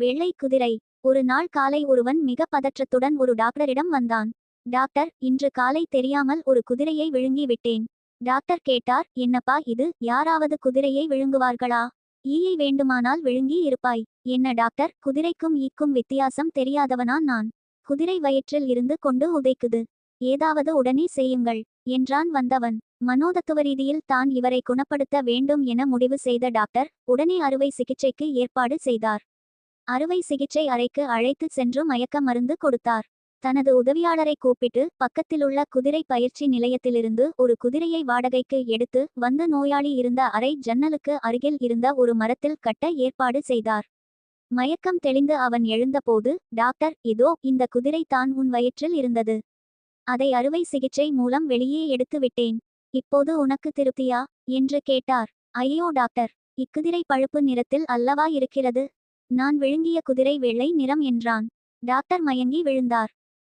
வெள்ளை குதிரை. ஒரு நாள் காலை ஒருவன் மிக பதற்றத்துடன் ஒரு டாக்டரிடம் வந்தான். டாக்டர், இன்று காலை தெரியாமல் ஒரு குதிரையை விழுங்கி விட்டேன். டாக்டர் கேட்டார், என்னப்பா இது, யாராவது குதிரையை விழுங்குவார்களா? ஈயை வேண்டுமானால் விழுங்கி இருப்பாய். என்ன டாக்டர், குதிரைக்கும் ஈக்கும் வித்தியாசம் தெரியாதவனா நான்? குதிரை வயிற்றில் இருந்து கொண்டு உதைக்குது. ஏதாவது உடனே செய்யுங்கள் என்றான் வந்தவன். மனோதத்துவ ரீதியில் தான் இவரை குணப்படுத்த வேண்டும் என முடிவு செய்த டாக்டர் உடனே அறுவை சிகிச்சைக்கு ஏற்பாடு செய்தார். அறுவை சிகிச்சை அறைக்கு அழைத்து சென்று மயக்க மருந்து கொடுத்தார். தனது உதவியாளரை கூப்பிட்டு பக்கத்திலுள்ள குதிரை பயிற்சி நிலையத்திலிருந்து ஒரு குதிரையை வாடகைக்கு எடுத்து வந்து நோயாளி இருந்த அறை ஜன்னலுக்கு அருகில் இருந்த ஒரு மரத்தில் கட்ட ஏற்பாடு செய்தார். மயக்கம் தெளிந்து அவன் எழுந்தபோது, டாக்டர், இதோ இந்த குதிரை தான் உன் வயிற்றில் இருந்தது. அதை அறுவை சிகிச்சை மூலம் வெளியே எடுத்து விட்டேன். இப்போது உனக்கு திருப்தியா என்று கேட்டார். ஐயோ டாக்டர், இக்குதிரை பழுப்பு நிறத்தில் அல்லவா இருக்கிறது? நான் விழுங்கிய குதிரை வெள்ளை நிறம் என்றான். டாக்டர் மயங்கி விழுந்தார்.